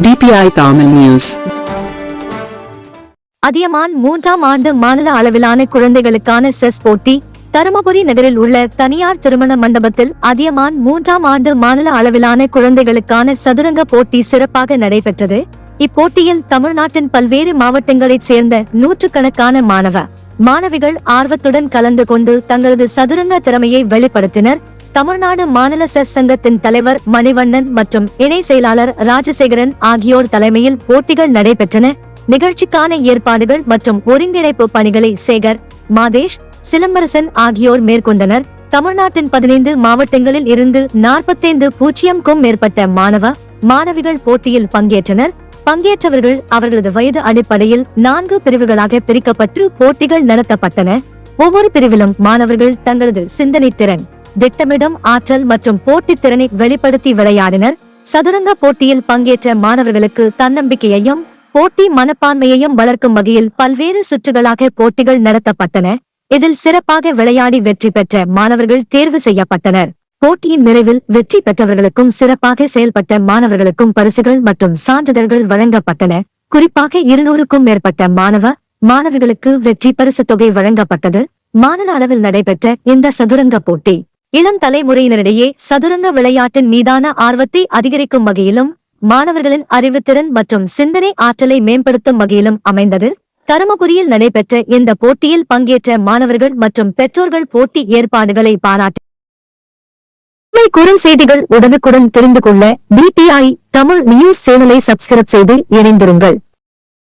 DPI Tamil News. Athiyaman 3ஆம் ஆண்டு மாநில அளவிலான குழந்தைகளுக்கான செஸ் போட்டி தருமபுரி நகரில் உள்ள தனியார் திருமண மண்டபத்தில் அதியமான் 3ஆம் ஆண்டு மாநில அளவிலான குழந்தைகளுக்கான சதுரங்க போட்டி சிறப்பாக நடைபெற்றது. இப்போட்டியில் தமிழ்நாட்டின் பல்வேறு மாவட்டங்களைச் சேர்ந்த நூற்றுக்கணக்கான மாணவிகள் ஆர்வத்துடன் கலந்து கொண்டு தங்களது சதுரங்க திறமையை வெளிப்படுத்தினர். தமிழ்நாடு மாநில செஸ் சங்கத்தின் தலைவர் மணிவண்ணன் மற்றும் இணை செயலாளர் ராஜசேகரன் ஆகியோர் தலைமையில் போட்டிகள் நடைபெற்றன. நிகழ்ச்சிக்கான ஏற்பாடுகள் மற்றும் ஒருங்கிணைப்பு பணிகளை சேகர், மாதேஷ், சிலம்பரசன் ஆகியோர் மேற்கொண்டனர். தமிழ்நாட்டின் 15 மாவட்டங்களில் இருந்து 45,000க்கும் மேற்பட்ட மாணவிகள் போட்டியில் பங்கேற்றனர். பங்கேற்றவர்கள் அவர்களது வயது அடிப்படையில் 4 பிரிவுகளாக பிரிக்கப்பட்டு போட்டிகள் நடத்தப்பட்டன. ஒவ்வொரு பிரிவிலும் மாணவர்கள் தங்களது சிந்தனை திறன், திட்டமிடும் ஆற்றல் மற்றும் போட்டித் திறனை வெளிப்படுத்தி விளையாடினர். சதுரங்க போட்டியில் பங்கேற்ற மாணவர்களுக்கு தன்னம்பிக்கையையும் போட்டி மனப்பான்மையையும் வளர்க்கும் வகையில் பல்வேறு சுற்றுகளாக போட்டிகள் நடத்தப்பட்டன. இதில் சிறப்பாக விளையாடி வெற்றி பெற்ற மாணவர்கள் தேர்வு செய்யப்பட்டனர். போட்டியின் நிறைவில் வெற்றி பெற்றவர்களுக்கும் சிறப்பாக செயல்பட்ட மாணவர்களுக்கும் பரிசுகள் மற்றும் சான்றிதழ்கள் வழங்கப்பட்டன. குறிப்பாக 200க்கும் மேற்பட்ட மாணவிகளுக்கு வெற்றி பரிசு தொகை வழங்கப்பட்டது. மாநில அளவில் நடைபெற்ற இந்த சதுரங்க போட்டி இளம் தலைமுறையினரிடையே சதுரங்க விளையாட்டின் மீதான ஆர்வத்தை அதிகரிக்கும் வகையிலும் மாணவர்களின் அறிவுத்திறன் மற்றும் சிந்தனை ஆற்றலை மேம்படுத்தும் வகையிலும் அமைந்தது. தருமபுரியில் நடைபெற்ற இந்த போட்டியில் பங்கேற்ற மாணவர்கள் மற்றும் பெற்றோர்கள் போட்டி ஏற்பாடுகளை பாராட்டி குறுஞ்செய்திகள் உடனுக்குடன் தெரிந்து கொள்ள DPI தமிழ் நியூஸ் சேனலை சப்ஸ்கிரைப் செய்து இணைந்திருங்கள்.